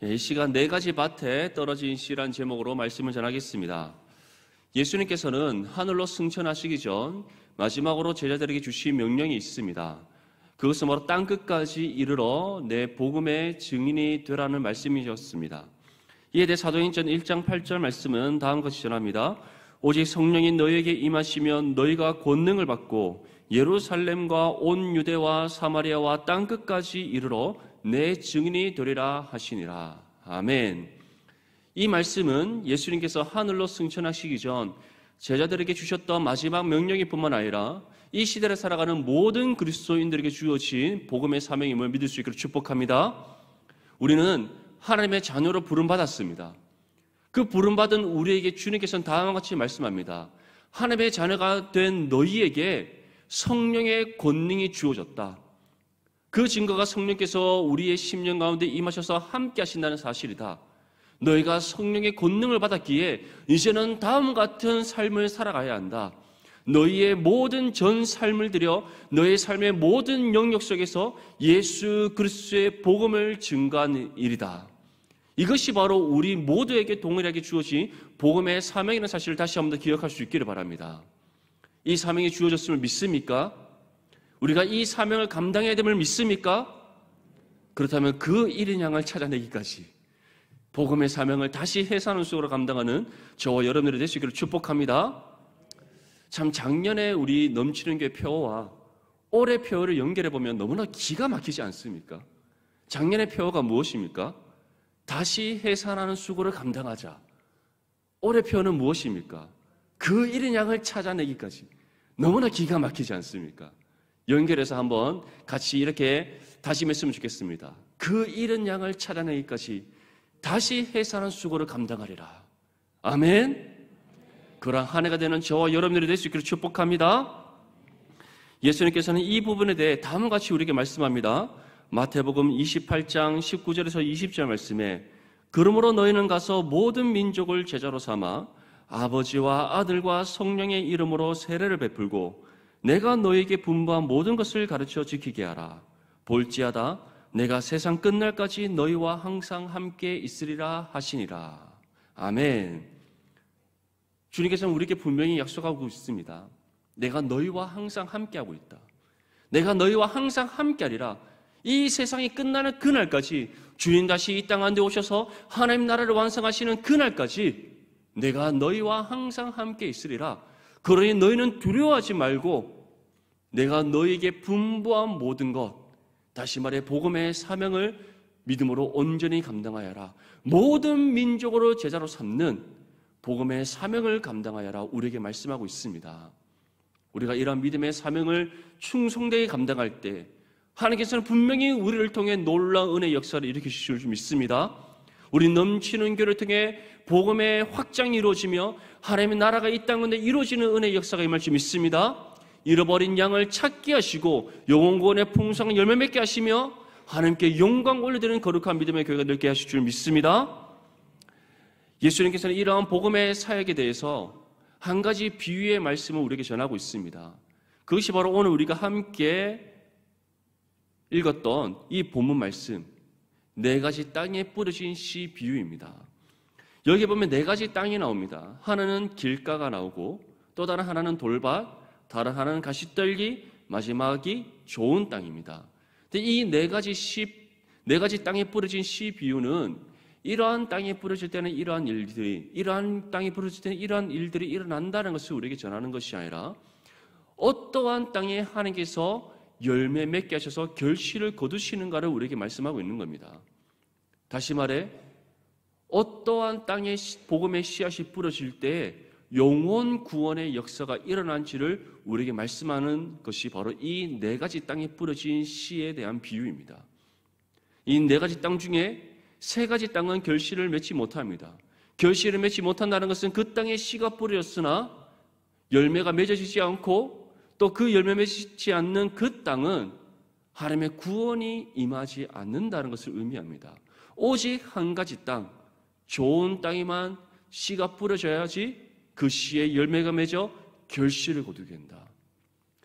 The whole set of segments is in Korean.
이 시간 네 가지 밭에 떨어진 씨란 제목으로 말씀을 전하겠습니다. 예수님께서는 하늘로 승천하시기 전 마지막으로 제자들에게 주신 명령이 있습니다. 그것은 바로 땅끝까지 이르러 내 복음의 증인이 되라는 말씀이셨습니다. 이에 대해 사도행전 1장 8절 말씀은 다음과 같이 전합니다. 오직 성령이 너희에게 임하시면 너희가 권능을 받고 예루살렘과 온 유대와 사마리아와 땅끝까지 이르러 내 증인이 되리라 하시니라. 아멘. 이 말씀은 예수님께서 하늘로 승천하시기 전 제자들에게 주셨던 마지막 명령일 뿐만 아니라 이 시대를 살아가는 모든 그리스도인들에게 주어진 복음의 사명임을 믿을 수 있기를 축복합니다. 우리는 하나님의 자녀로 부름받았습니다. 그 부름받은 우리에게 주님께서는 다음과 같이 말씀합니다. 하나님의 자녀가 된 너희에게 성령의 권능이 주어졌다. 그 증거가 성령께서 우리의 심령 가운데 임하셔서 함께 하신다는 사실이다. 너희가 성령의 권능을 받았기에 이제는 다음 같은 삶을 살아가야 한다. 너희의 모든 전 삶을 들여 너의 삶의 모든 영역 속에서 예수 그리스도의 복음을 증거하는 일이다. 이것이 바로 우리 모두에게 동일하게 주어진 복음의 사명이라는 사실을 다시 한번 더 기억할 수 있기를 바랍니다. 이 사명이 주어졌음을 믿습니까? 우리가 이 사명을 감당해야 됨을 믿습니까? 그렇다면 그 일을 향을 찾아내기까지 복음의 사명을 다시 해산하는 속으로 감당하는 저와 여러분들이 될 수 있기를 축복합니다. 참 작년에 우리 넘치는 교회 표어와 올해 표어를 연결해보면 너무나 기가 막히지 않습니까? 작년의 표어가 무엇입니까? 다시 해산하는 수고를 감당하자. 올해 표어는 무엇입니까? 그 일을 향을 찾아내기까지. 너무나 기가 막히지 않습니까? 연결해서 한번 같이 이렇게 다짐했으면 좋겠습니다. 그 이른 양을 찾아내기까지 다시 해산하는 수고를 감당하리라. 아멘. 그러한 한 해가 되는 저와 여러분들이 될 수 있기를 축복합니다. 예수님께서는 이 부분에 대해 다음과 같이 우리에게 말씀합니다. 마태복음 28장 19절에서 20절 말씀에 그러므로 너희는 가서 모든 민족을 제자로 삼아 아버지와 아들과 성령의 이름으로 세례를 베풀고 내가 너희에게 분부한 모든 것을 가르쳐 지키게 하라. 볼지어다 내가 세상 끝날까지 너희와 항상 함께 있으리라 하시니라. 아멘. 주님께서는 우리에게 분명히 약속하고 있습니다. 내가 너희와 항상 함께하고 있다. 내가 너희와 항상 함께하리라. 이 세상이 끝나는 그날까지 주님 다시 이 땅 가운데 오셔서 하나님 나라를 완성하시는 그날까지 내가 너희와 항상 함께 있으리라. 그러니 너희는 두려워하지 말고 내가 너희에게 분부한 모든 것, 다시 말해 복음의 사명을 믿음으로 온전히 감당하여라. 모든 민족으로 제자로 삼는 복음의 사명을 감당하여라. 우리에게 말씀하고 있습니다. 우리가 이러한 믿음의 사명을 충성되게 감당할 때 하나님께서는 분명히 우리를 통해 놀라운 은혜의 역사를 일으키실 줄 믿습니다. 우리 넘치는 교회를 통해 복음의 확장이 이루어지며 하나님의 나라가 이 땅 가운데 이루어지는 은혜의 역사가 임할 줄 믿습니다. 잃어버린 양을 찾게 하시고 영혼 구원의 풍성한 열매 맺게 하시며 하나님께 영광 올려드리는 거룩한 믿음의 교회가 되게 하실 줄 믿습니다. 예수님께서는 이러한 복음의 사역에 대해서 한 가지 비유의 말씀을 우리에게 전하고 있습니다. 그것이 바로 오늘 우리가 함께 읽었던 이 본문 말씀, 네 가지 땅에 뿌려진 씨 비유입니다. 여기 보면 네 가지 땅이 나옵니다. 하나는 길가가 나오고 또 다른 하나는 돌밭, 다른 하나는 가시떨기, 마지막이 좋은 땅입니다. 이 네 가지 땅에 뿌려진 씨 비유는 이러한 땅에 뿌려질 때는 이러한 일들이, 이러한 땅에 뿌려질 때는 이러한 일들이 일어난다는 것을 우리에게 전하는 것이 아니라 어떠한 땅에 하나님께서 열매 맺게 하셔서 결실을 거두시는가를 우리에게 말씀하고 있는 겁니다. 다시 말해 어떠한 땅에 복음의 씨앗이 뿌려질 때 영혼 구원의 역사가 일어난지를 우리에게 말씀하는 것이 바로 이 네 가지 땅에 뿌려진 씨에 대한 비유입니다. 이 네 가지 땅 중에 세 가지 땅은 결실을 맺지 못합니다. 결실을 맺지 못한다는 것은 그 땅에 씨가 뿌려졌으나 열매가 맺어지지 않고 또 그 열매 맺지 않는 그 땅은 하나님의 구원이 임하지 않는다는 것을 의미합니다. 오직 한 가지 땅, 좋은 땅에만 씨가 뿌려져야지 그 씨의 열매가 맺어 결실을 거두게 된다.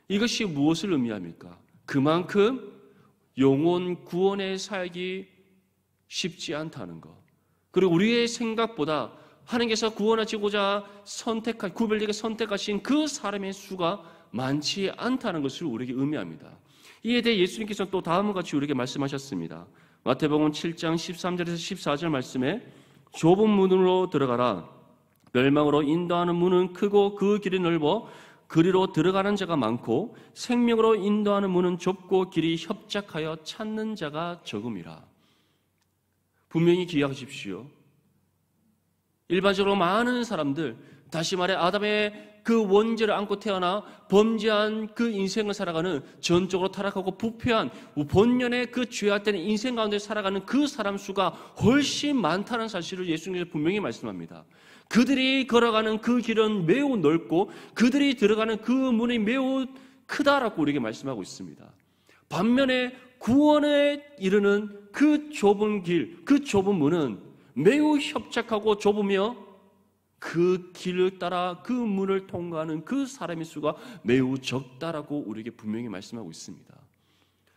이것이 무엇을 의미합니까? 그만큼 영혼 구원의 사역이 쉽지 않다는 것. 그리고 우리의 생각보다 하나님께서 구원하시고자 구별되게 선택하신 그 사람의 수가 많지 않다는 것을 우리에게 의미합니다. 이에 대해 예수님께서는 또 다음과 같이 우리에게 말씀하셨습니다. 마태복음 7장 13절에서 14절 말씀에 좁은 문으로 들어가라. 멸망으로 인도하는 문은 크고 그 길이 넓어 그리로 들어가는 자가 많고 생명으로 인도하는 문은 좁고 길이 협착하여 찾는 자가 적음이라. 분명히 기억하십시오. 일반적으로 많은 사람들, 다시 말해 아담의 그 원죄를 안고 태어나 범죄한 그 인생을 살아가는, 전적으로 타락하고 부패한 본연의 그 죄악된 인생 가운데 살아가는 그 사람 수가 훨씬 많다는 사실을 예수님께서 분명히 말씀합니다. 그들이 걸어가는 그 길은 매우 넓고 그들이 들어가는 그 문이 매우 크다라고 우리에게 말씀하고 있습니다. 반면에 구원에 이르는 그 좁은 길, 그 좁은 문은 매우 협착하고 좁으며 그 길을 따라 그 문을 통과하는 그 사람의 수가 매우 적다라고 우리에게 분명히 말씀하고 있습니다.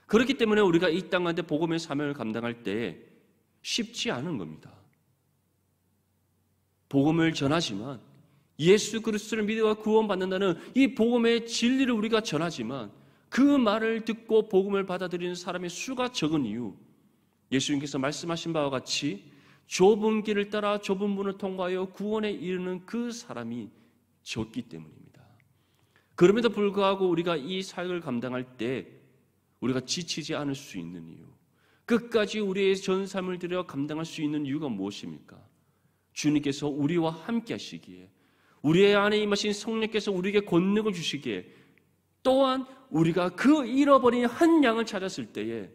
그렇기 때문에 우리가 이 땅 가운데 복음의 사명을 감당할 때 쉽지 않은 겁니다. 복음을 전하지만, 예수 그리스도를 믿어 구원받는다는 이 복음의 진리를 우리가 전하지만 그 말을 듣고 복음을 받아들이는 사람의 수가 적은 이유, 예수님께서 말씀하신 바와 같이 좁은 길을 따라 좁은 문을 통과하여 구원에 이르는 그 사람이 적기 때문입니다. 그럼에도 불구하고 우리가 이 사역을 감당할 때 우리가 지치지 않을 수 있는 이유, 끝까지 우리의 전 삶을 들여 감당할 수 있는 이유가 무엇입니까? 주님께서 우리와 함께 하시기에, 우리의 안에 임하신 성령께서 우리에게 권능을 주시기에, 또한 우리가 그 잃어버린 한 양을 찾았을 때에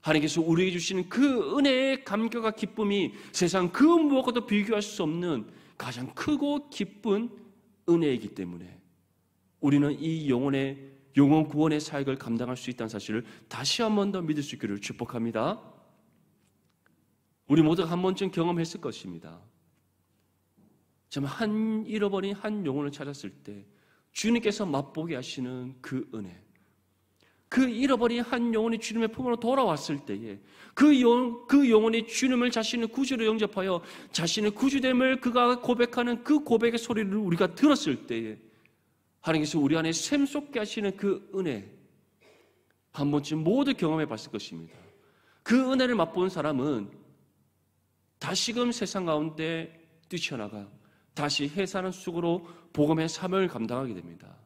하나님께서 우리에게 주시는 그 은혜의 감격과 기쁨이 세상 그 무엇과도 비교할 수 없는 가장 크고 기쁜 은혜이기 때문에 우리는 이 영혼 구원의 사역을 감당할 수 있다는 사실을 다시 한 번 더 믿을 수 있기를 축복합니다. 우리 모두가 한 번쯤 경험했을 것입니다. 정말 잃어버린 한 영혼을 찾았을 때 주님께서 맛보게 하시는 그 은혜, 그 잃어버린 한 영혼이 주님의 품으로 돌아왔을 때에 그 영혼이 주님을 자신의 구주로 영접하여 자신의 구주됨을 그가 고백하는 그 고백의 소리를 우리가 들었을 때에 하나님께서 우리 안에 샘솟게 하시는 그 은혜, 한 번쯤 모두 경험해 봤을 것입니다. 그 은혜를 맛본 사람은 다시금 세상 가운데 뛰쳐나가 다시 해사는 쑥으로 복음의 사명을 감당하게 됩니다.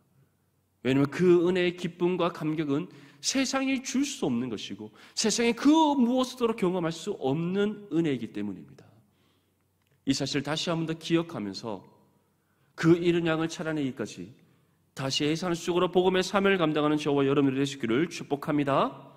왜냐하면 그 은혜의 기쁨과 감격은 세상이 줄 수 없는 것이고 세상에 그 무엇으로 경험할 수 없는 은혜이기 때문입니다. 이 사실을 다시 한 번 더 기억하면서 그 잃은 양을 찾아내기까지 다시 해산 속으로 복음의 사명을 감당하는 저와 여러분들이 되시기를 축복합니다.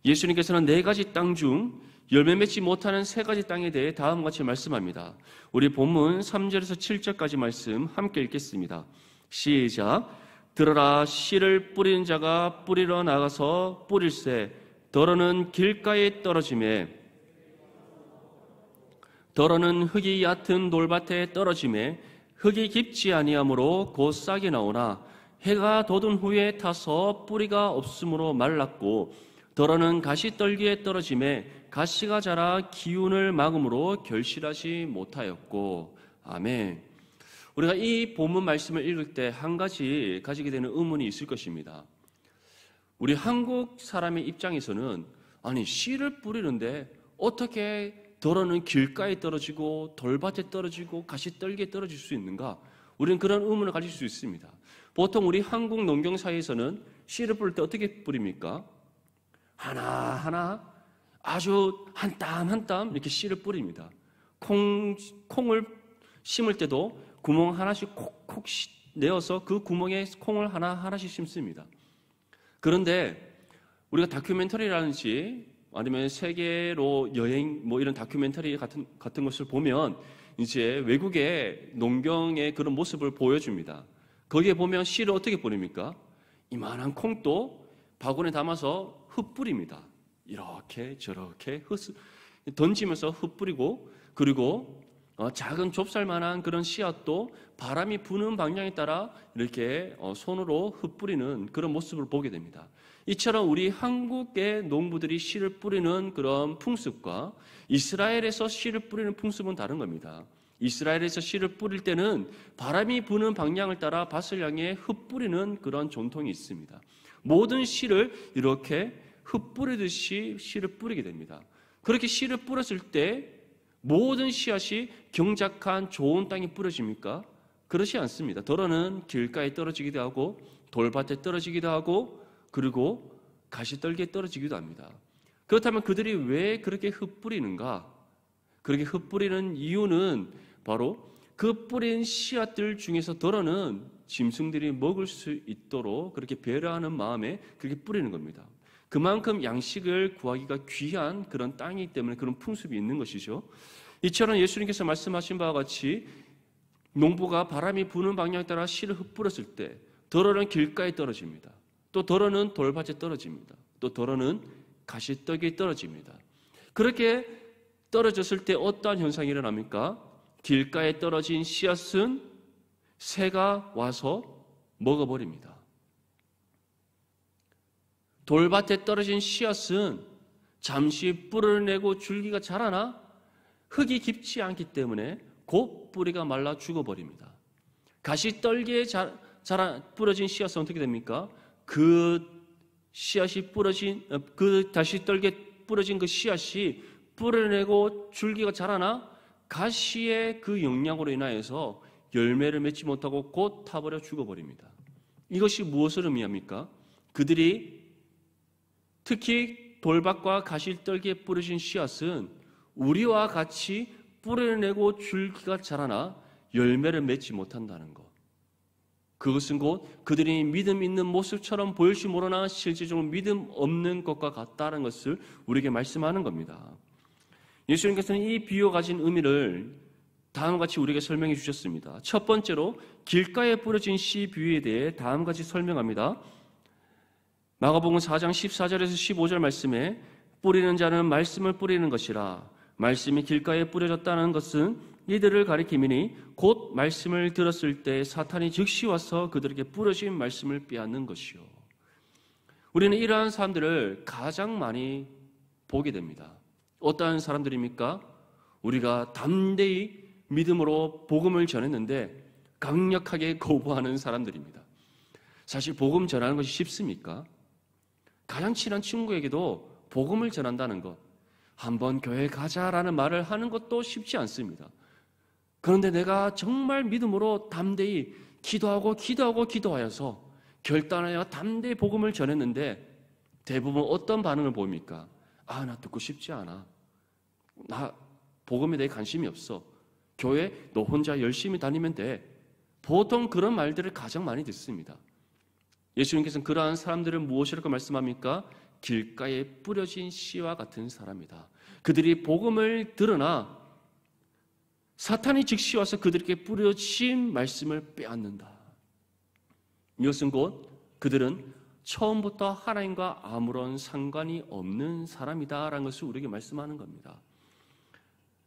예수님께서는 4가지 땅 중 열매 맺지 못하는 3가지 땅에 대해 다음과 같이 말씀합니다. 우리 본문 3절에서 7절까지 말씀 함께 읽겠습니다. 시작. 들어라, 씨를 뿌리는 자가 뿌리러 나가서 뿌릴새 더러는 길가에 떨어지매 더러는 흙이 얕은 돌밭에 떨어지매 흙이 깊지 아니하므로 곧 싹이 나오나 해가 돋은 후에 타서 뿌리가 없으므로 말랐고 더러는 가시떨기에 떨어지매 가시가 자라 기운을 막음으로 결실하지 못하였고. 아멘. 우리가 이 본문 말씀을 읽을 때 한 가지 가지게 되는 의문이 있을 것입니다. 우리 한국 사람의 입장에서는 아니 씨를 뿌리는데 어떻게 더러는 길가에 떨어지고 돌밭에 떨어지고 가시떨기에 떨어질 수 있는가? 우리는 그런 의문을 가질 수 있습니다. 보통 우리 한국 농경사에서는 씨를 뿌릴 때 어떻게 뿌립니까? 하나하나 아주 한 땀 한 땀 이렇게 씨를 뿌립니다. 콩을 심을 때도 구멍 하나씩 콕콕 내어서 그 구멍에 콩을 하나하나씩 심습니다. 그런데 우리가 다큐멘터리라든지 아니면 세계로 여행 이런 다큐멘터리 같은 것을 보면 이제 외국의 농경의 그런 모습을 보여줍니다. 거기에 보면 씨를 어떻게 뿌립니까? 이만한 콩도 바구니에 담아서 흙 뿌립니다. 이렇게 저렇게 던지면서 흙 뿌리고 그리고 작은 좁쌀만한 그런 씨앗도 바람이 부는 방향에 따라 이렇게 손으로 흩뿌리는 그런 모습을 보게 됩니다. 이처럼 우리 한국의 농부들이 씨를 뿌리는 그런 풍습과 이스라엘에서 씨를 뿌리는 풍습은 다른 겁니다. 이스라엘에서 씨를 뿌릴 때는 바람이 부는 방향을 따라 밭을 향해 흩뿌리는 그런 전통이 있습니다. 모든 씨를 이렇게 흩뿌리듯이 씨를 뿌리게 됩니다. 그렇게 씨를 뿌렸을 때 모든 씨앗이 경작한 좋은 땅에 뿌려집니까? 그렇지 않습니다. 더러는 길가에 떨어지기도 하고 돌밭에 떨어지기도 하고 그리고 가시떨기에 떨어지기도 합니다. 그렇다면 그들이 왜 그렇게 흩뿌리는가? 그렇게 흩뿌리는 이유는 바로 그 뿌린 씨앗들 중에서 더러는 짐승들이 먹을 수 있도록 그렇게 배려하는 마음에 그렇게 뿌리는 겁니다. 그만큼 양식을 구하기가 귀한 그런 땅이기 때문에 그런 풍습이 있는 것이죠. 이처럼 예수님께서 말씀하신 바와 같이 농부가 바람이 부는 방향에 따라 씨를 흩뿌렸을 때 더러는 길가에 떨어집니다. 또 더러는 돌밭에 떨어집니다. 또 더러는 가시떡에 떨어집니다. 그렇게 떨어졌을 때 어떠한 현상이 일어납니까? 길가에 떨어진 씨앗은 새가 와서 먹어버립니다. 돌밭에 떨어진 씨앗은 잠시 뿌리를 내고 줄기가 자라나 흙이 깊지 않기 때문에 곧 뿌리가 말라 죽어버립니다. 가시떨기에 뿌려진 씨앗은 어떻게 됩니까? 그 씨앗이 그 가시떨기에 뿌려진 그 씨앗이 뿌리를 내고 줄기가 자라나 가시의 그 영향으로 인하여서 열매를 맺지 못하고 곧 타버려 죽어버립니다. 이것이 무엇을 의미합니까? 그들이 특히 돌밭과 가시떨기에 뿌려진 씨앗은 우리와 같이 뿌리를 내고 줄기가 자라나 열매를 맺지 못한다는 것. 그것은 곧 그들이 믿음 있는 모습처럼 보일지 모르나 실제적으로 믿음 없는 것과 같다는 것을 우리에게 말씀하는 겁니다. 예수님께서는 이 비유가 가진 의미를 다음과 같이 우리에게 설명해 주셨습니다. 첫 번째로 길가에 뿌려진 씨 비유에 대해 다음과 같이 설명합니다. 마가복음 4장 14절에서 15절 말씀에 뿌리는 자는 말씀을 뿌리는 것이라 말씀이 길가에 뿌려졌다는 것은 이들을 가리킴이니 곧 말씀을 들었을 때 사탄이 즉시 와서 그들에게 뿌려진 말씀을 빼앗는 것이요. 우리는 이러한 사람들을 가장 많이 보게 됩니다. 어떠한 사람들입니까? 우리가 담대히 믿음으로 복음을 전했는데 강력하게 거부하는 사람들입니다. 사실 복음 전하는 것이 쉽습니까? 가장 친한 친구에게도 복음을 전한다는 것, 한번 교회 가자라는 말을 하는 것도 쉽지 않습니다. 그런데 내가 정말 믿음으로 담대히 기도하여서 결단하여 담대히 복음을 전했는데 대부분 어떤 반응을 보입니까? 나 듣고 싶지 않아. 나 복음에 대해 관심이 없어. 교회 너 혼자 열심히 다니면 돼. 보통 그런 말들을 가장 많이 듣습니다. 예수님께서는 그러한 사람들을 무엇이라고 말씀합니까? 길가에 뿌려진 씨와 같은 사람이다. 그들이 복음을 들으나 사탄이 즉시 와서 그들에게 뿌려진 말씀을 빼앗는다. 이것은 곧 그들은 처음부터 하나님과 아무런 상관이 없는 사람이다라는 것을 우리에게 말씀하는 겁니다.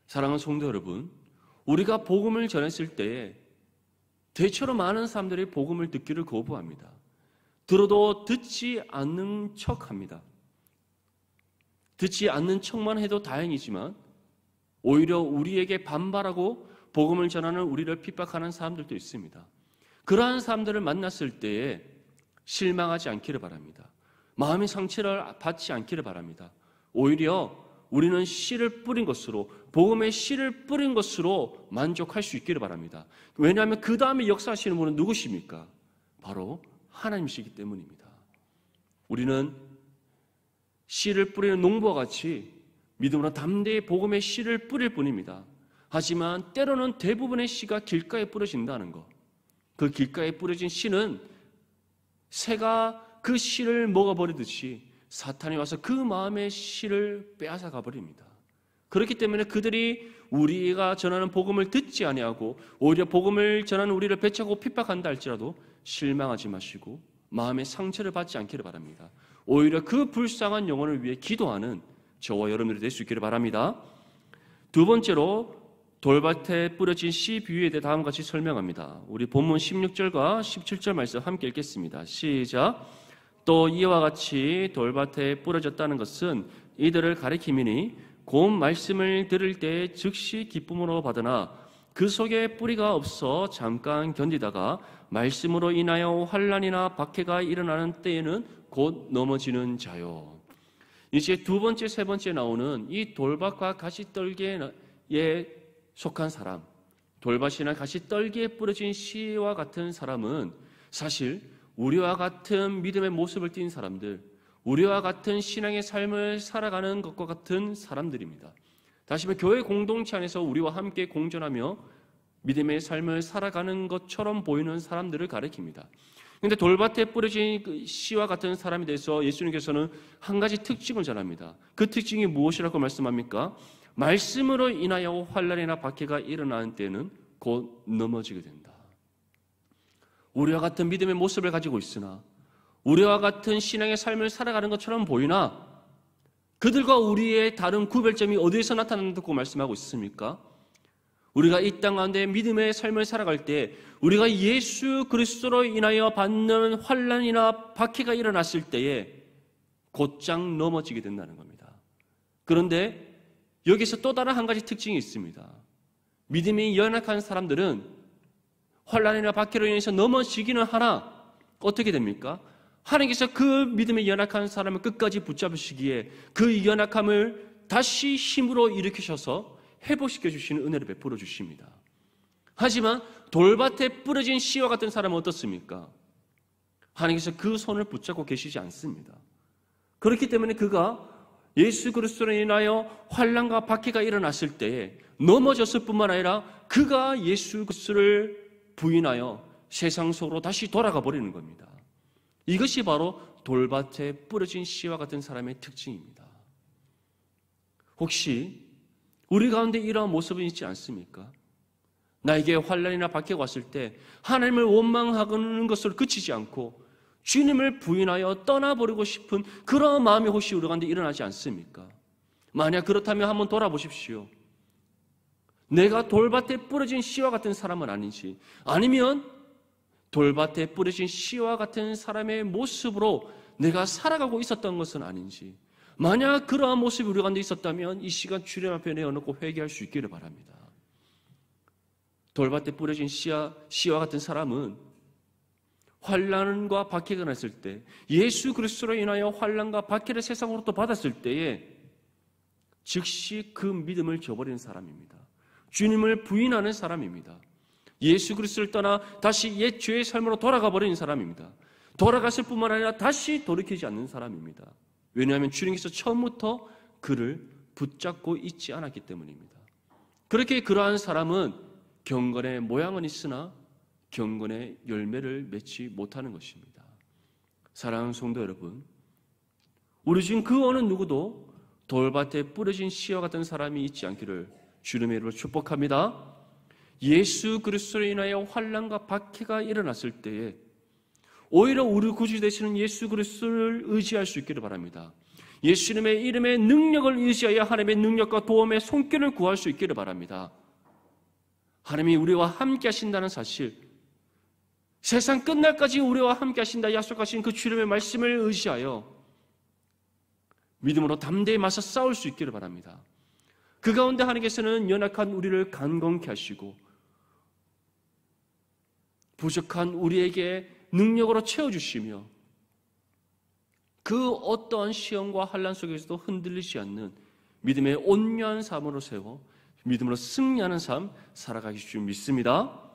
사랑하는 성도 여러분, 우리가 복음을 전했을 때에 대체로 많은 사람들이 복음을 듣기를 거부합니다. 들어도 듣지 않는 척합니다. 듣지 않는 척만 해도 다행이지만 오히려 우리에게 반발하고 복음을 전하는 우리를 핍박하는 사람들도 있습니다. 그러한 사람들을 만났을 때에 실망하지 않기를 바랍니다. 마음의 상처를 받지 않기를 바랍니다. 오히려 우리는 씨를 뿌린 것으로, 복음의 씨를 뿌린 것으로 만족할 수 있기를 바랍니다. 왜냐하면 그 다음에 역사하시는 분은 누구십니까? 바로 하나님이시기 때문입니다. 우리는 씨를 뿌리는 농부와 같이 믿음으로 담대히 복음의 씨를 뿌릴 뿐입니다. 하지만 때로는 대부분의 씨가 길가에 뿌려진다는 것. 그 길가에 뿌려진 씨는 새가 그 씨를 먹어버리듯이 사탄이 와서 그 마음의 씨를 빼앗아 가버립니다. 그렇기 때문에 그들이 우리가 전하는 복음을 듣지 아니하고 오히려 복음을 전하는 우리를 배척하고 핍박한다 할지라도 실망하지 마시고 마음의 상처를 받지 않기를 바랍니다. 오히려 그 불쌍한 영혼을 위해 기도하는 저와 여러분들이 될 수 있기를 바랍니다. 두 번째로 돌밭에 뿌려진 씨 비유에 대해 다음과 같이 설명합니다. 우리 본문 16절과 17절 말씀 함께 읽겠습니다. 시작. 또 이와 같이 돌밭에 뿌려졌다는 것은 이들을 가리킴이니 곧 말씀을 들을 때 즉시 기쁨으로 받으나 그 속에 뿌리가 없어 잠깐 견디다가 말씀으로 인하여 환난이나 박해가 일어나는 때에는 곧 넘어지는 자요. 이제 두 번째, 세 번째 나오는 이 돌밭과 가시떨기에 속한 사람, 돌밭이나 가시떨기에 뿌려진 씨와 같은 사람은 사실 우리와 같은 믿음의 모습을 띈 사람들, 우리와 같은 신앙의 삶을 살아가는 것과 같은 사람들입니다. 다시 말해 교회 공동체 안에서 우리와 함께 공존하며 믿음의 삶을 살아가는 것처럼 보이는 사람들을 가리킵니다. 그런데 돌밭에 뿌려진 그 씨와 같은 사람에 대해서 예수님께서는 한 가지 특징을 전합니다. 그 특징이 무엇이라고 말씀합니까? 말씀으로 인하여 환난이나 박해가 일어나는 때는 곧 넘어지게 된다. 우리와 같은 믿음의 모습을 가지고 있으나 우리와 같은 신앙의 삶을 살아가는 것처럼 보이나 그들과 우리의 다른 구별점이 어디에서 나타난다고 말씀하고 있습니까? 우리가 이 땅 가운데 믿음의 삶을 살아갈 때 우리가 예수 그리스도로 인하여 받는 환난이나 박해가 일어났을 때에 곧장 넘어지게 된다는 겁니다. 그런데 여기서 또 다른 한 가지 특징이 있습니다. 믿음이 연약한 사람들은 환난이나 박해로 인해서 넘어지기는 하나 어떻게 됩니까? 하나님께서 그 믿음이 연약한 사람을 끝까지 붙잡으시기에 그 연약함을 다시 힘으로 일으키셔서 회복시켜 주시는 은혜를 베풀어 주십니다. 하지만 돌밭에 뿌려진 씨와 같은 사람은 어떻습니까? 하나님께서 그 손을 붙잡고 계시지 않습니다. 그렇기 때문에 그가 예수 그리스도로 인하여 환난과 박해가 일어났을 때에 넘어졌을 뿐만 아니라 그가 예수 그리스도를 부인하여 세상 속으로 다시 돌아가 버리는 겁니다. 이것이 바로 돌밭에 뿌려진 씨와 같은 사람의 특징입니다. 혹시 우리 가운데 이러한 모습은 있지 않습니까? 나에게 환난이나 박해가 왔을 때 하나님을 원망하는 것으로 그치지 않고 주님을 부인하여 떠나버리고 싶은 그런 마음이 혹시 우리 가운데 일어나지 않습니까? 만약 그렇다면 한번 돌아보십시오. 내가 돌밭에 뿌려진 씨와 같은 사람은 아닌지, 아니면 돌밭에 뿌려진 씨와 같은 사람의 모습으로 내가 살아가고 있었던 것은 아닌지, 만약 그러한 모습이 우리 가운데 있었다면 이 시간 주님 앞에 내어놓고 회개할 수 있기를 바랍니다. 돌밭에 뿌려진 씨와 같은 사람은 환난과 박해가 났을 때 예수 그리스도로 인하여 환난과 박해를 세상으로부터 받았을 때에 즉시 그 믿음을 저버리는 사람입니다. 주님을 부인하는 사람입니다. 예수 그리스도를 떠나 다시 옛 죄의 삶으로 돌아가 버리는 사람입니다. 돌아갔을 뿐만 아니라 다시 돌이키지 않는 사람입니다. 왜냐하면 주님께서 처음부터 그를 붙잡고 있지 않았기 때문입니다. 그렇게 그러한 사람은 경건의 모양은 있으나 경건의 열매를 맺지 못하는 것입니다. 사랑하는 성도 여러분, 우리 중 그 어느 누구도 돌밭에 뿌려진 씨와 같은 사람이 있지 않기를 주님의 이름으로 축복합니다. 예수 그리스도로 인하여 환난과 박해가 일어났을 때에 오히려 우리 구주 되시는 예수 그리스도를 의지할 수 있기를 바랍니다. 예수님의 이름의 능력을 의지하여 하나님의 능력과 도움의 손길을 구할 수 있기를 바랍니다. 하나님이 우리와 함께 하신다는 사실, 세상 끝날까지 우리와 함께 하신다 약속하신 그 주님의 말씀을 의지하여 믿음으로 담대히 맞서 싸울 수 있기를 바랍니다. 그 가운데 하나님께서는 연약한 우리를 강건케 하시고 부족한 우리에게 능력으로 채워주시며 그 어떠한 시험과 환난 속에서도 흔들리지 않는 믿음의 온유한 삶으로 세워 믿음으로 승리하는 삶 살아가기 줄 믿습니다.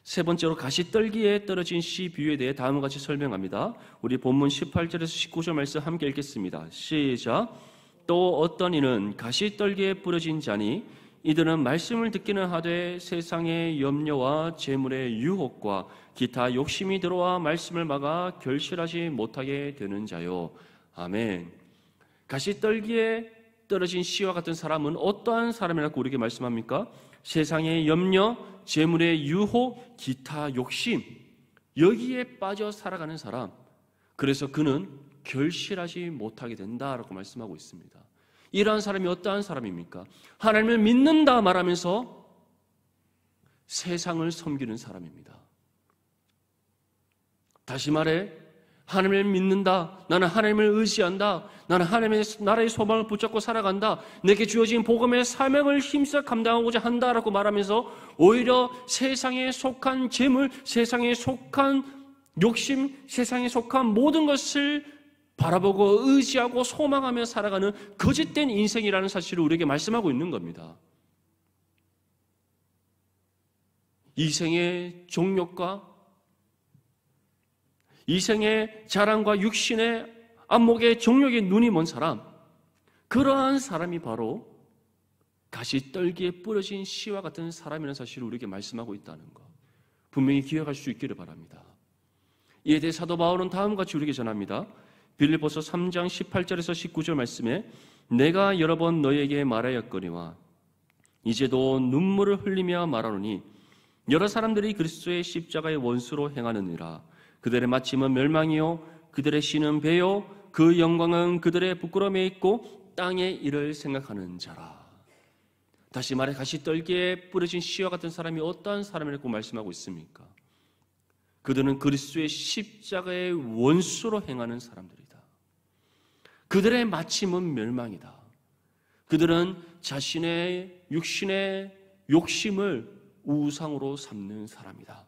세 번째로 가시떨기에 떨어진 씨 비유에 대해 다음과 같이 설명합니다. 우리 본문 18절에서 19절 말씀 함께 읽겠습니다. 시작. 또 어떤 이는 가시떨기에 뿌려진 자니 이들은 말씀을 듣기는 하되 세상의 염려와 재물의 유혹과 기타 욕심이 들어와 말씀을 막아 결실하지 못하게 되는 자요. 아멘. 가시떨기에 떨어진 씨와 같은 사람은 어떠한 사람이라고 우리에게 말씀합니까? 세상의 염려, 재물의 유혹, 기타 욕심, 여기에 빠져 살아가는 사람. 그래서 그는 결실하지 못하게 된다라고 말씀하고 있습니다. 이러한 사람이 어떠한 사람입니까? 하나님을 믿는다 말하면서 세상을 섬기는 사람입니다. 다시 말해, 하나님을 믿는다, 나는 하나님을 의지한다, 나는 하나님의 나라의 소망을 붙잡고 살아간다, 내게 주어진 복음의 사명을 힘써 감당하고자 한다라고 말하면서 오히려 세상에 속한 재물, 세상에 속한 욕심, 세상에 속한 모든 것을 바라보고 의지하고 소망하며 살아가는 거짓된 인생이라는 사실을 우리에게 말씀하고 있는 겁니다. 이생의 정욕과 이생의 자랑과 육신의 안목의 정욕에 눈이 먼 사람, 그러한 사람이 바로 가시떨기에 뿌려진 씨와 같은 사람이라는 사실을 우리에게 말씀하고 있다는 것, 분명히 기억할 수 있기를 바랍니다. 이에 대해 사도 바울은 다음과 같이 우리에게 전합니다. 빌립보서 3장 18절에서 19절 말씀에 내가 여러 번 너에게 말하였거니와 이제도 눈물을 흘리며 말하노니 여러 사람들이 그리스도의 십자가의 원수로 행하느니라. 그들의 마침은 멸망이요 그들의 씨는 배요 그 영광은 그들의 부끄러움에 있고 땅의 일을 생각하는 자라. 다시 말해 가시떨기에 뿌려진 씨와 같은 사람이 어떠한 사람이라고 말씀하고 있습니까? 그들은 그리스도의 십자가의 원수로 행하는 사람들이다. 그들의 마침은 멸망이다. 그들은 자신의 육신의 욕심을 우상으로 삼는 사람이다.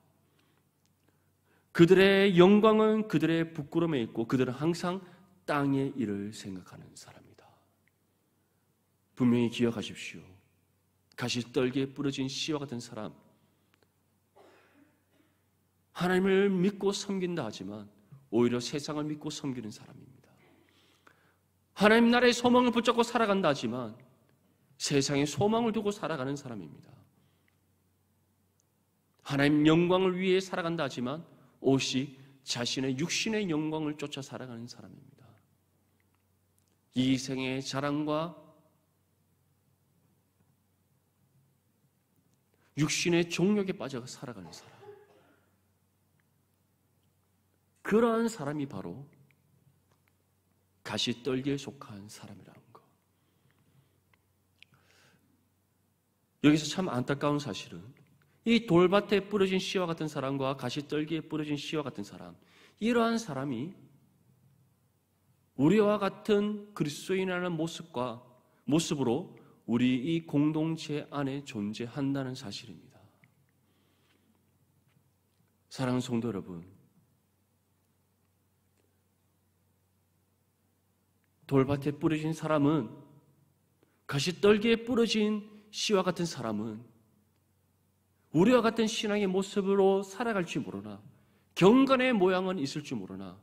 그들의 영광은 그들의 부끄러움에 있고 그들은 항상 땅의 일을 생각하는 사람이다. 분명히 기억하십시오. 가시떨기에 뿌려진 씨와 같은 사람, 하나님을 믿고 섬긴다 하지만 오히려 세상을 믿고 섬기는 사람입니다. 하나님 나라의 소망을 붙잡고 살아간다 하지만 세상에 소망을 두고 살아가는 사람입니다. 하나님 영광을 위해 살아간다 하지만 오롯이 자신의 육신의 영광을 쫓아 살아가는 사람입니다. 이 생의 자랑과 육신의 종욕에 빠져 살아가는 사람, 그러한 사람이 바로 가시떨기에 속한 사람이라는 것. 여기서 참 안타까운 사실은 이 돌밭에 뿌려진 씨와 같은 사람과 가시떨기에 뿌려진 씨와 같은 사람, 이러한 사람이 우리와 같은 그리스도인이라는 모습으로 우리 이 공동체 안에 존재한다는 사실입니다. 사랑하는 성도 여러분, 돌밭에 뿌려진 사람은, 가시떨기에 뿌려진 씨와 같은 사람은 우리와 같은 신앙의 모습으로 살아갈지 모르나, 경건의 모양은 있을 줄 모르나,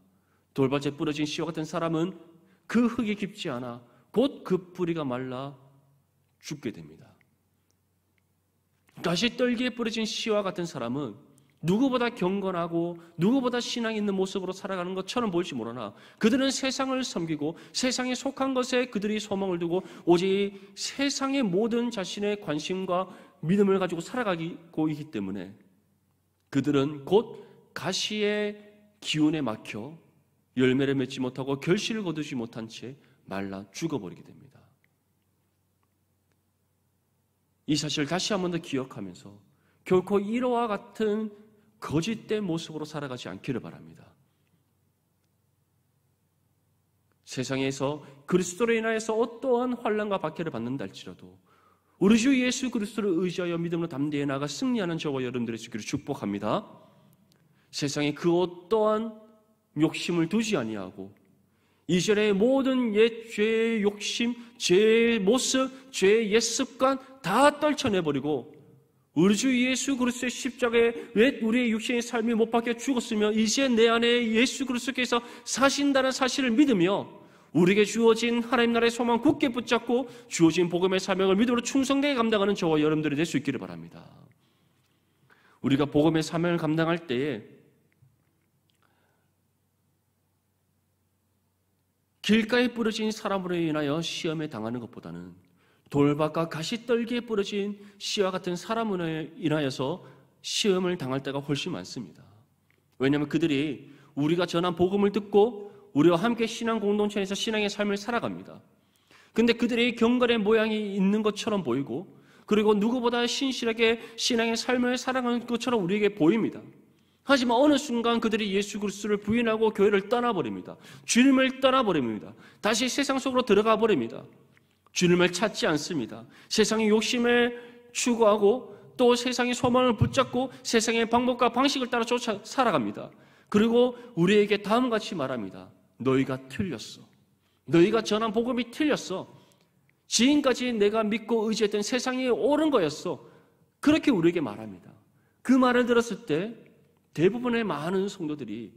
돌밭에 뿌려진 씨와 같은 사람은 그 흙이 깊지 않아 곧 그 뿌리가 말라 죽게 됩니다. 가시떨기에 뿌려진 씨와 같은 사람은 누구보다 경건하고 누구보다 신앙 있는 모습으로 살아가는 것처럼 보일지 모르나 그들은 세상을 섬기고 세상에 속한 것에 그들이 소망을 두고 오직 세상의 모든 자신의 관심과 믿음을 가지고 살아가고 있기 때문에 그들은 곧 가시의 기운에 막혀 열매를 맺지 못하고 결실을 거두지 못한 채 말라 죽어버리게 됩니다. 이 사실을 다시 한 번 더 기억하면서 결코 이와 같은 거짓된 모습으로 살아가지 않기를 바랍니다. 세상에서 그리스도로 인하여서 어떠한 환난과 박해를 받는다 할지라도 우리 주 예수 그리스도를 의지하여 믿음으로 담대히 나아가 승리하는 저와 여러분들의 수 있기를 축복합니다. 세상에 그 어떠한 욕심을 두지 아니하고 이전의 모든 옛 죄의 욕심, 죄의 모습, 죄의 옛 습관 다 떨쳐내버리고 우리 주 예수 그리스도의 십자가에 왜 우리의 육신의 삶이 못 박혀 죽었으며 이제 내 안에 예수 그리스도께서 사신다는 사실을 믿으며 우리에게 주어진 하나님 나라의 소망 굳게 붙잡고 주어진 복음의 사명을 믿음으로 충성되게 감당하는 저와 여러분들이 될 수 있기를 바랍니다. 우리가 복음의 사명을 감당할 때에 길가에 뿌려진 사람으로 인하여 시험에 당하는 것보다는 돌밭과 가시떨기에 뿌려진 씨와 같은 사람으로 인하여서 시험을 당할 때가 훨씬 많습니다. 왜냐하면 그들이 우리가 전한 복음을 듣고 우리와 함께 신앙 공동체에서 신앙의 삶을 살아갑니다. 근데 그들의 경건의 모양이 있는 것처럼 보이고, 그리고 누구보다 신실하게 신앙의 삶을 살아가는 것처럼 우리에게 보입니다. 하지만 어느 순간 그들이 예수 그리스도를 부인하고 교회를 떠나버립니다. 주님을 떠나버립니다. 다시 세상 속으로 들어가 버립니다. 주님을 찾지 않습니다. 세상의 욕심을 추구하고 또 세상의 소망을 붙잡고 세상의 방법과 방식을 따라 쫓아 살아갑니다. 그리고 우리에게 다음과 같이 말합니다. 너희가 틀렸어. 너희가 전한 복음이 틀렸어. 지금까지 내가 믿고 의지했던 세상이 옳은 거였어. 그렇게 우리에게 말합니다. 그 말을 들었을 때 대부분의 많은 성도들이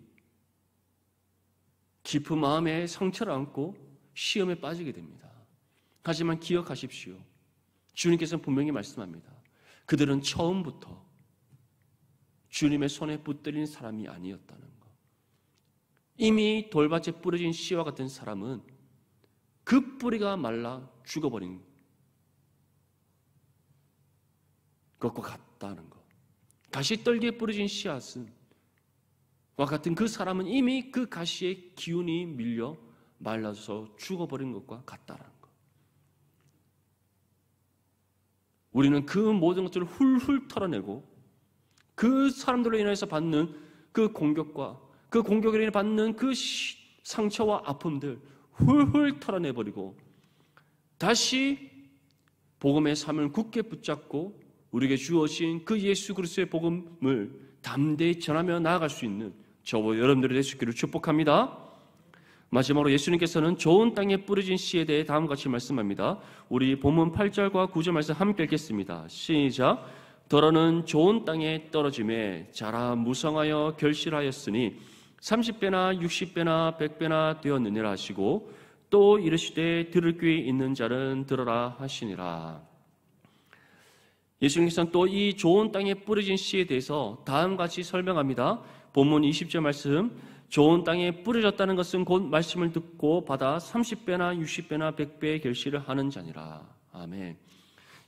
깊은 마음에 상처를 안고 시험에 빠지게 됩니다. 하지만 기억하십시오. 주님께서는 분명히 말씀합니다. 그들은 처음부터 주님의 손에 붙들린 사람이 아니었다는 것. 이미 돌밭에 뿌려진 씨와 같은 사람은 그 뿌리가 말라 죽어버린 것과 같다는 것. 가시떨기에 뿌려진 씨앗은 와 같은 그 사람은 이미 그 가시의 기운이 밀려 말라서 죽어버린 것과 같다는 것. 우리는 그 모든 것들을 훌훌 털어내고 그 사람들로 인해서 받는 그 공격과 그 공격으로 인해 받는 그 상처와 아픔들 훌훌 털어내버리고 다시 복음의 삶을 굳게 붙잡고 우리에게 주어진 그 예수 그리스도의 복음을 담대히 전하며 나아갈 수 있는 저와 여러분들이 될 수 있기를 축복합니다. 마지막으로 예수님께서는 좋은 땅에 뿌려진 씨에 대해 다음과 같이 말씀합니다. 우리 본문 8절과 9절 말씀 함께 읽겠습니다. 시작. 더러는 좋은 땅에 떨어짐에 자라 무성하여 결실하였으니 30배나 60배나 100배나 되었느니라 하시고 또 이르시되 들을 귀 있는 자는 들어라 하시니라. 예수님께서는 또 이 좋은 땅에 뿌려진 씨에 대해서 다음과 같이 설명합니다. 본문 20절 말씀. 좋은 땅에 뿌려졌다는 것은 곧 말씀을 듣고 받아 30배나 60배나 100배의 결실을 하는 자니라. 아멘.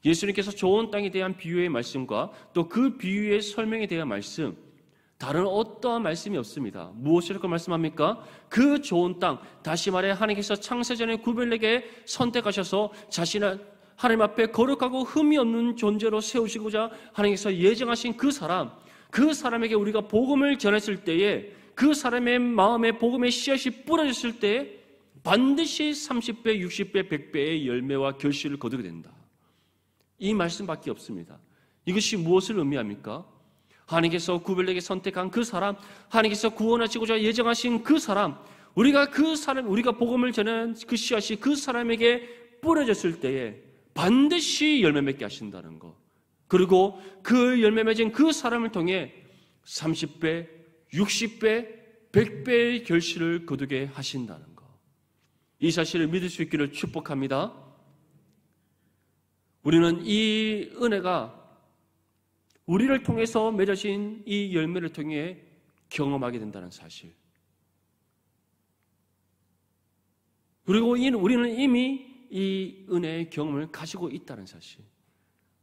예수님께서 좋은 땅에 대한 비유의 말씀과 또 그 비유의 설명에 대한 말씀, 다른 어떠한 말씀이 없습니다. 무엇이라고 말씀합니까? 그 좋은 땅, 다시 말해 하나님께서 창세전에 구별되게 선택하셔서 자신을 하나님 앞에 거룩하고 흠이 없는 존재로 세우시고자 하나님께서 예정하신 그 사람에게 우리가 복음을 전했을 때에 그 사람의 마음에 복음의 씨앗이 뿌려졌을 때 반드시 30배, 60배, 100배의 열매와 결실을 거두게 된다. 이 말씀밖에 없습니다. 이것이 무엇을 의미합니까? 하나님께서 구별되게 선택한 그 사람, 하나님께서 구원하시고자 예정하신 그 사람, 우리가 복음을 전하는 그 씨앗이 그 사람에게 뿌려졌을 때에 반드시 열매 맺게 하신다는 것. 그리고 그 열매 맺은 그 사람을 통해 30배, 60배, 100배의 결실을 거두게 하신다는 것. 이 사실을 믿을 수 있기를 축복합니다. 우리는 이 은혜가 우리를 통해서 맺어진 이 열매를 통해 경험하게 된다는 사실. 그리고 우리는 이미 이 은혜의 경험을 가지고 있다는 사실.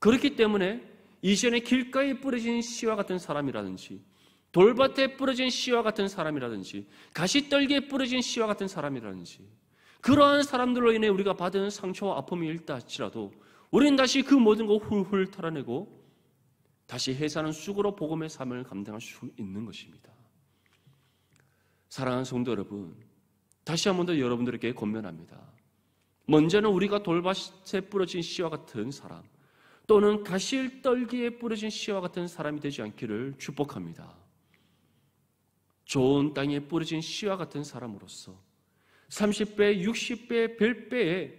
그렇기 때문에 이전에 길가에 뿌려진 씨와 같은 사람이라든지 돌밭에 뿌려진 씨와 같은 사람이라든지 가시떨기에 뿌려진 씨와 같은 사람이라든지 그러한 사람들로 인해 우리가 받은 상처와 아픔이 있다 할지라도 우리는 다시 그 모든 걸 훌훌 털어내고 다시 해사는 쑥으로 복음의 삶을 감당할 수 있는 것입니다. 사랑하는 성도 여러분, 다시 한 번 더 여러분들에게 권면합니다. 먼저는 우리가 돌밭에 뿌려진 씨와 같은 사람 또는 가시떨기에 뿌려진 씨와 같은 사람이 되지 않기를 축복합니다. 좋은 땅에 뿌려진 씨와 같은 사람으로서 30배, 60배, 100배의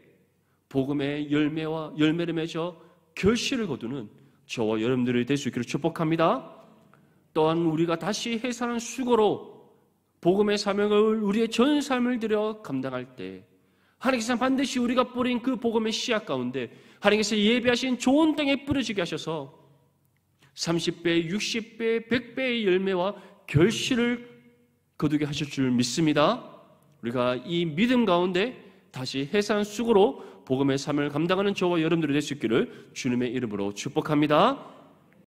복음의 열매를 맺어 결실을 거두는 저와 여러분들이 될 수 있기를 축복합니다. 또한 우리가 다시 해사는 수고로 복음의 사명을 우리의 전 삶을 들여 감당할 때 하나님께서 반드시 우리가 뿌린 그 복음의 씨앗 가운데 하나님께서 예비하신 좋은 땅에 뿌려지게 하셔서 30배, 60배, 100배의 열매와 결실을 거두게 하실 줄 믿습니다. 우리가 이 믿음 가운데 다시 해산 수고로 복음의 삶을 감당하는 저와 여러분들이 될 수 있기를 주님의 이름으로 축복합니다.